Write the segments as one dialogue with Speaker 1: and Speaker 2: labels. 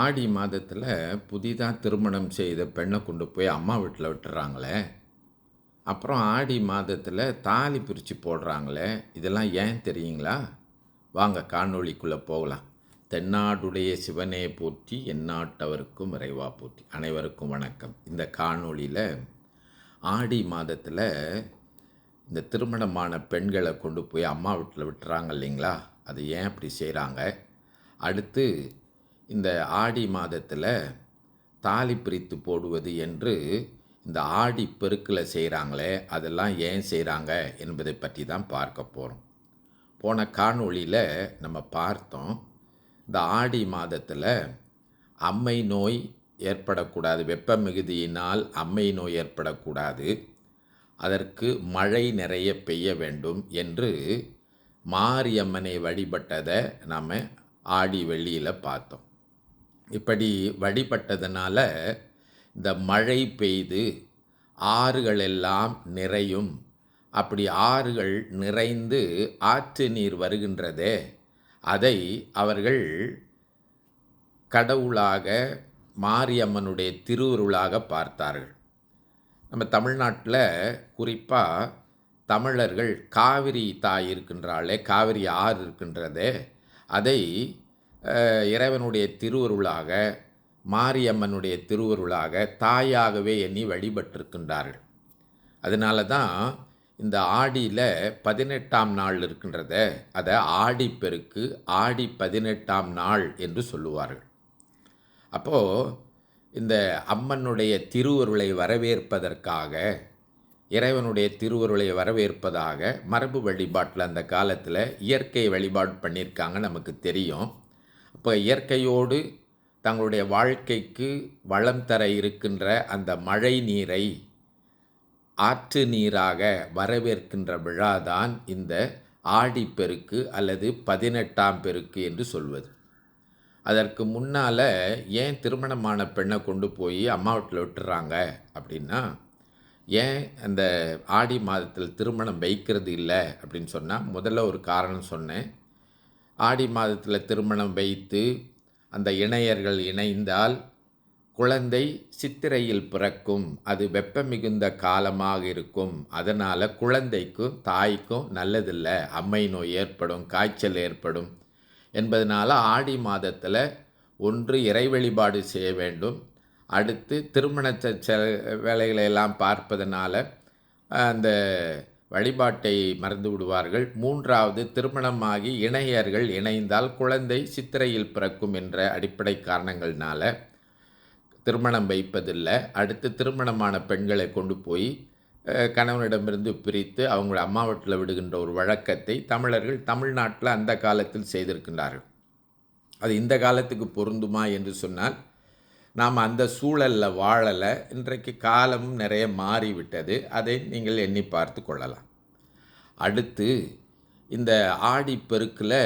Speaker 1: ஆடி மாதத்தில் புதிதாக திருமணம் செய்த பெண்ணை கொண்டு போய் அம்மா வீட்டில் விட்டுறாங்களே. அப்புறம் ஆடி மாதத்தில் தாலி பிரித்து போடுறாங்களே. இதெல்லாம் ஏன் தெரியுங்களா? வாங்க காணொளிக்குள்ளே போகலாம். தென்னாடுடைய சிவனே போற்றி, எந்நாட்டவருக்கும் இறைவா போற்றி. அனைவருக்கும் வணக்கம். இந்த காணொளியில் ஆடி மாதத்தில் இந்த திருமணமான பெண்களை கொண்டு போய் அம்மா வீட்டில் விட்டுறாங்க இல்லைங்களா, அது ஏன் அப்படி செய்கிறாங்க, அடுத்து இந்த ஆடி மாதத்தில் தாலி பிரித்து போடுவது என்று இந்த ஆடி பெருக்கில் செய்கிறாங்களே, அதெல்லாம் ஏன் செய்கிறாங்க என்பதை பற்றி தான் பார்க்க போகிறோம். போன காணொளியில் நம்ம பார்த்தோம், இந்த ஆடி மாதத்தில் அம்மை நோய் ஏற்படக்கூடாது, வெப்ப மிகுதியினால் அம்மை நோய் ஏற்படக்கூடாது, அதற்கு மழை நிறைய பெய்ய வேண்டும் என்று மாரியம்மனை வழிபட்டதை நாம் ஆடி வெள்ளியில் பார்த்தோம். இப்படி வழிபட்டதுனால இந்த மழை பெய்து ஆறுகள் எல்லாம் நிறையும். அப்படி ஆறுகள் நிறைந்து ஆற்று நீர் வருகின்றதே, அதை அவர்கள் கடவுளாக மாரியம்மனுடைய திருவுருளாக பார்த்தார்கள். நம்ம தமிழ்நாட்டில் குறிப்பாக தமிழர்கள் காவிரி தாய் இருக்கின்றாளே, காவிரி ஆறு இருக்கின்றதே, அதை இறைவனுடைய திருவருளாக, மாரியம்மனுடைய திருவருளாக தாயாகவே எண்ணி வழிபட்டிருக்கின்றார்கள். அதனால தான் இந்த ஆடியில் 18ஆம் நாள் இருக்கின்றத, அதை ஆடிப்பெருக்கு, ஆடி 18ஆம் நாள் என்று சொல்லுவார்கள். அப்போது இந்த அம்மனுடைய திருவருளை வரவேற்பதற்காக, இறைவனுடைய திருவருளை வரவேற்பதாக மரபு வழிபாட்டில் அந்த காலத்தில் இயற்கை வழிபாடு பண்ணியிருக்காங்க, நமக்கு தெரியும். அப்போ இயற்கையோடு தங்களுடைய வாழ்க்கைக்கு வளம் தர இருக்கின்ற அந்த மழை நீரை ஆற்று நீராக வரவேற்கின்ற விழாதான் இந்த ஆடிப்பெருக்கு அல்லது 18ஆம் பெருக்கு என்று சொல்வது. அதற்கு முன்னால் ஏன் திருமணமான பெண்ணை கொண்டு போய் அம்மா வீட்டில் விட்டுறாங்க அப்படின்னா, ஏன் அந்த ஆடி மாதத்தில் திருமணம் வைக்கிறது இல்லை அப்படின்னு சொன்னால், முதல்ல ஒரு காரணம் சொன்னேன். ஆடி மாதத்தில் திருமணம் வைத்து அந்த இணையர்கள் இணைந்தால் குழந்தை சித்திரையில் பிறக்கும், அது வெப்பம் மிகுந்த காலமாக இருக்கும், அதனால் குழந்தைக்கும் தாய்க்கும் நல்லதில்லை, அம்மை நோய் ஏற்படும், காய்ச்சல் ஏற்படும் என்பதனால ஆடி மாதத்தில் ஒன்று இறை வழிபாடு செய்ய வேண்டும், அடுத்து திருமண வேலைகளை எல்லாம் பார்ப்பதனால அந்த வழிபாட்டை மறந்து விடுவார்கள். மூன்றாவது, திருமணமாகி இணையர்கள் இணைந்தால் குழந்தை சித்திரையில் பிறக்கும் என்ற அடிப்படை காரணங்கள்னால திருமணம் வைப்பதில்லை. அடுத்து திருமணமான பெண்களை கொண்டு போய் கணவனிடமிருந்து பிரித்து அவங்கள அம்மா வீட்டில் விடுகின்ற ஒரு வழக்கத்தை தமிழர்கள் தமிழ்நாட்டில் அந்த காலத்தில் செய்திருக்கின்றார்கள். அது இந்த காலத்துக்கு பொருந்துமா என்று சொன்னால், நாம் அந்த சூழலில் வாழலை. இன்றைக்கு காலமும் நிறைய மாறிவிட்டது, அதை நீங்கள் எண்ணி பார்த்து கொள்ளலாம். அடுத்து இந்த ஆடி பெருக்கில்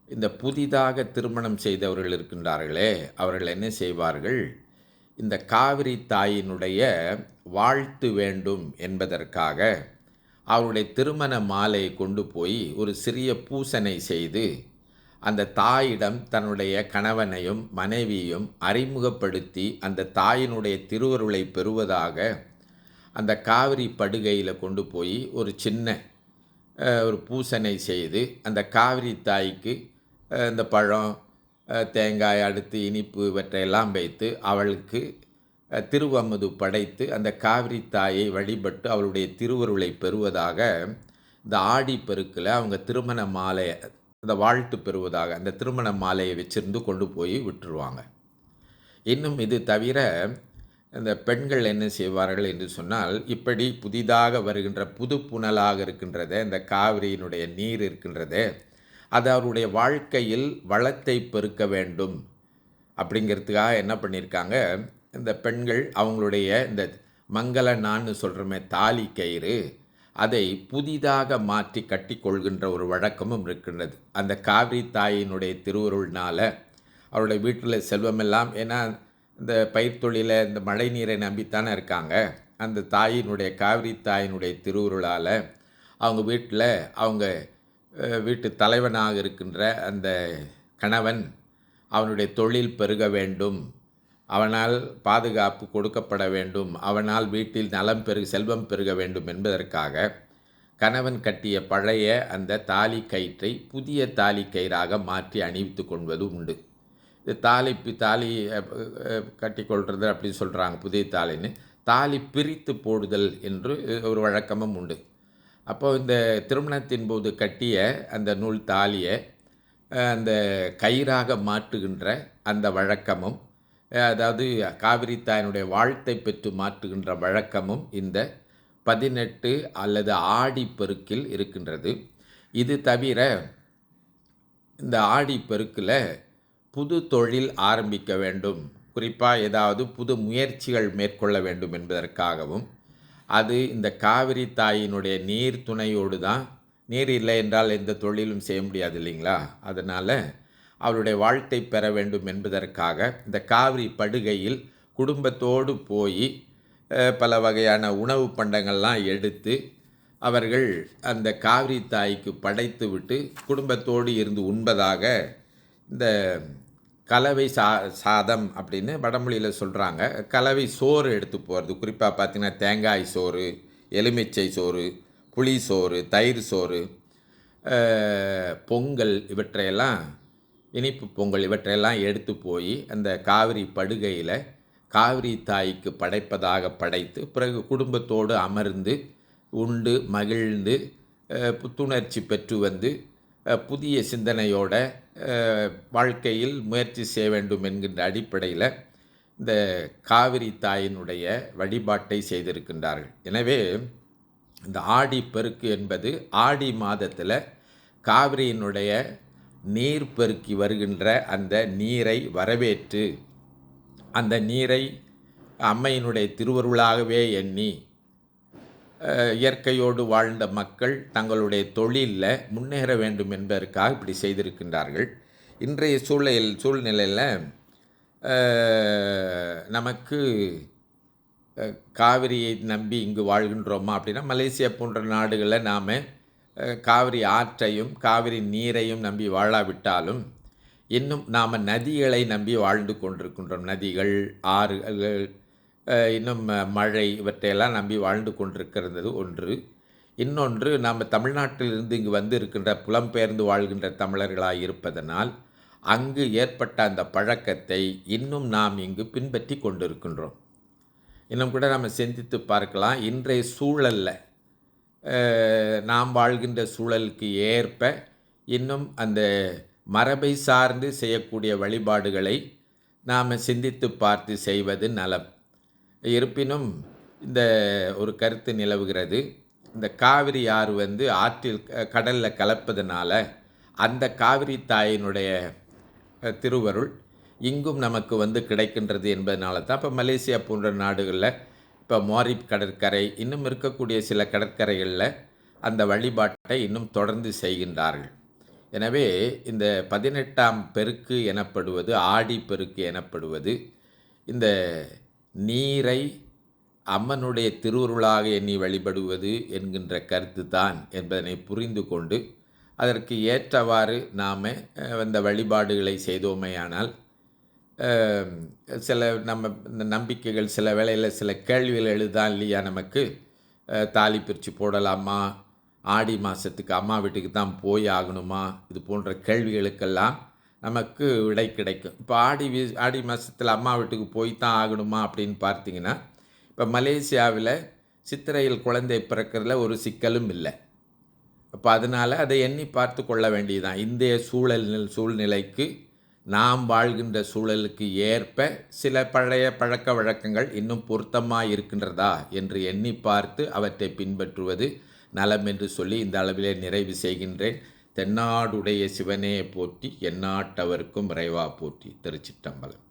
Speaker 1: இந்த புதிதாக திருமணம் செய்தவர்கள் இருக்கின்றார்களே, அவர்கள் என்ன செய்வார்கள், இந்த காவிரி தாயினுடைய வாழ்த்து வேண்டும் என்பதற்காக அவருடைய திருமண மாலையை கொண்டு போய் ஒரு சிறிய பூசனை செய்து அந்த தாயிடம் தன்னுடைய கணவனையும் மனைவியையும் அறிமுகப்படுத்தி அந்த தாயினுடைய திருவருளை பெறுவதாக அந்த காவிரி படுகையில் கொண்டு போய் ஒரு சின்ன ஒரு பூசனை செய்து அந்த காவிரி தாய்க்கு இந்த பழம், தேங்காய், அடுத்து இனிப்பு இவற்றையெல்லாம் வைத்து அவளுக்கு திருவமுது படைத்து அந்த காவிரி தாயை வழிபட்டு அவளுடைய திருவருளை பெறுவதாக இந்த ஆடி பெருக்கில் அவங்க திருமண மாலை, அந்த வாழ்த்து பெறுவதாக அந்த திருமண மாலையை வச்சிருந்து கொண்டு போய் விட்டுருவாங்க. இன்னும் இது தவிர இந்த பெண்கள் என்ன செய்வார்கள் என்று சொன்னால், இப்படி புதிதாக வருகின்ற புது புனலாக இருக்கின்றதே இந்த காவிரியினுடைய நீர் இருக்கின்றதே, அது அவருடைய வாழ்க்கையில் வளத்தை பெருக்க வேண்டும் அப்படிங்கிறதுக்காக என்ன பண்ணியிருக்காங்க, இந்த பெண்கள் அவங்களுடைய இந்த மங்கள நான்னு சொல்கிறோமே தாலி கயிறு, அதை புதிதாக மாற்றி கட்டி கொள்கின்ற ஒரு வழக்கமும் இருக்கின்றது. அந்த காவிரி தாயினுடைய திருவருள்னால் அவருடைய வீட்டில் செல்வமெல்லாம், ஏன்னா இந்த பயிர் தொழிலை இந்த மழை நீரை நம்பித்தானே இருக்காங்க, அந்த தாயினுடைய காவிரி தாயினுடைய திருவுருளால் அவங்க வீட்டில் அவங்க வீட்டு தலைவனாக இருக்கின்ற அந்த கணவன் அவனுடைய தொழில் பெருக வேண்டும், அவனால் பாதுகாப்பு கொடுக்கப்பட வேண்டும், அவனால் வீட்டில் நலம் செல்வம் பெருக வேண்டும் என்பதற்காக கணவன் கட்டிய பழைய அந்த தாலி கயிற்றை புதிய தாலி கயிறாக மாற்றி அணிவித்து கொள்வது உண்டு. இது தாலி கட்டிக்கொள்வது அப்படின்னு சொல்கிறாங்க, புதிய தாலின்னு. தாலி பிரித்து போடுதல் என்று ஒரு வழக்கமும் உண்டு. அப்போது இந்த திருமணத்தின் போது கட்டிய அந்த நூல் தாலியை அந்த கயிறாக மாற்றுகின்ற அந்த வழக்கமும், அதாவது காவிரி தாயினுடைய வாழ்த்தை பெற்று மாற்றுகின்ற வழக்கமும் இந்த 18 அல்லது ஆடிப்பெருக்கில் இருக்கின்றது. இது தவிர இந்த ஆடிப்பெருக்கில் புது தொழில் ஆரம்பிக்க வேண்டும், குறிப்பாக ஏதாவது புது முயற்சிகள் மேற்கொள்ள வேண்டும் என்பதற்காகவும், அது இந்த காவிரி தாயினுடைய நீர் துணையோடு தான். நீர் இல்லை என்றால் எந்த தொழிலும் செய்ய முடியாது இல்லைங்களா? அதனால் அவருடைய வாழ்த்தை பெற வேண்டும் என்பதற்காக இந்த காவிரி படுகையில் குடும்பத்தோடு போய் பல வகையான உணவு பண்டங்கள்லாம் எடுத்து அவர்கள் அந்த காவிரி தாய்க்கு படைத்து விட்டு குடும்பத்தோடு இருந்து உண்பதாக இந்த கலவை சாதம் அப்படின்னு வடமொழியில் சொல்கிறாங்க. கலவை சோறு எடுத்து போகிறது. குறிப்பாக பார்த்திங்கன்னா தேங்காய் சோறு, எலுமிச்சை சோறு, புளி சோறு, தயிர் சோறு, பொங்கல், இவற்றையெல்லாம் இனிப்பு பொங்கல் இவற்றையெல்லாம் எடுத்து போய் அந்த காவிரி படுகையில் காவிரி தாய்க்கு படைப்பதாக படைத்து பிறகு குடும்பத்தோடு அமர்ந்து உண்டு மகிழ்ந்து புத்துணர்ச்சி பெற்று வந்து புதிய சிந்தனையோட வாழ்க்கையில் முயற்சி செய்ய வேண்டும் என்கின்ற அடிப்படையில் இந்த காவிரி தாயினுடைய வழிபாட்டை செய்திருக்கின்றார்கள். எனவே இந்த ஆடிப்பெருக்கு என்பது ஆடி மாதத்தில் காவிரியினுடைய நீர் பெருக்கி வருகின்ற அந்த நீரை வரவேற்று அந்த நீரை அம்மையினுடைய திருவருளாகவே எண்ணி இயற்கையோடு வாழ்ந்த மக்கள் தங்களுடைய தொழிலில் முன்னேற வேண்டும் என்பதற்காக இப்படி செய்திருக்கின்றார்கள். இன்றைய சூழ்நிலையில் நமக்கு காவிரியை நம்பி இங்கு வாழ்கின்றோமா அப்படின்னா, மலேசியா போன்ற நாடுகளில் நாம் காவிரி ஆற்றையும் காவிரி நீரையும் நம்பி வாழாவிட்டாலும் இன்னும் நாம் நதிகளை நம்பி வாழ்ந்து கொண்டிருக்கின்றோம். நதிகள், ஆறுகள், இன்னும் மழை, இவற்றையெல்லாம் நம்பி வாழ்ந்து கொண்டிருக்கிறது ஒன்று. இன்னொன்று, நாம் தமிழ்நாட்டிலிருந்து இங்கு வந்து இருக்கின்ற புலம்பெயர்ந்து வாழ்கின்ற தமிழர்களாக இருப்பதனால் அங்கு ஏற்பட்ட அந்த பழக்கத்தை இன்னும் நாம் இங்கு பின்பற்றி கொண்டிருக்கின்றோம். இன்னும் கூட நம்ம சிந்தித்து பார்க்கலாம். இன்றைய சூழலில் நாம் வாழ்கின்ற சூழலுக்கு ஏற்ப இன்னும் அந்த மரபை சார்ந்து செய்யக்கூடிய வழிபாடுகளை நாம் சிந்தித்து பார்த்து செய்வது நலம். இருப்பினும் இந்த ஒரு கருத்து நிலவுகிறது. இந்த காவிரி ஆறு ஆற்றில் கடலில் கலப்பதனால அந்த காவிரி தாயினுடைய திருவருள் இங்கும் நமக்கு கிடைக்கின்றது என்பதனால தான் இப்போ மலேசியா போன்ற நாடுகளில் இப்போ மாரிப் கடற்கரை இன்னும் இருக்கக்கூடிய சில கடற்கரைகளில் அந்த வழிபாட்டை இன்னும் தொடர்ந்து செய்கின்றார்கள். எனவே இந்த 18ஆம் பெருக்கு எனப்படுவது, ஆடி பெருக்கு எனப்படுவது, இந்த நீரை அம்மனுடைய திருவுருளாக எண்ணி வழிபடுவது என்கின்ற கருத்து தான் என்பதனை புரிந்து கொண்டு அதற்கு ஏற்றவாறு நாம் அந்த வழிபாடுகளை செய்தோமேயானால் சில நம்ம இந்த நம்பிக்கைகள் சில வேளையில் சில கேள்விகள் எழுதான் இல்லையா, நமக்கு தாலி பிரித்து போடலாமா, ஆடி மாதத்துக்கு அம்மா வீட்டுக்கு தான் போய் ஆகணுமா, இது போன்ற கேள்விகளுக்கெல்லாம் நமக்கு விடை கிடைக்கும். இப்போ ஆடி மாதத்தில் அம்மா வீட்டுக்கு போய் தான் ஆகணுமா அப்படின்னு பார்த்தீங்கன்னா, இப்போ மலேசியாவில் சித்திரையில் குழந்தை பிறக்கிறதுல ஒரு சிக்கலும் இல்லை. அப்போ அதனால் அதை எண்ணி பார்த்து கொள்ள வேண்டியதுதான். இந்திய சூழ்நிலைக்கு நாம் வாழ்கின்ற சூழலுக்கு ஏற்ப சில பழைய பழக்க வழக்கங்கள் இன்னும் பொருத்தமாக இருக்கின்றதா என்று எண்ணி பார்த்து அவற்றை பின்பற்றுவது நலம் என்று சொல்லி இந்த அளவிலே நிறைவு செய்கின்றேன். தென்னாடுடைய சிவனே போற்றி, எந்நாட்டவர்க்கும் இறைவா போற்றி. திருச்சிற்றம்பலம்.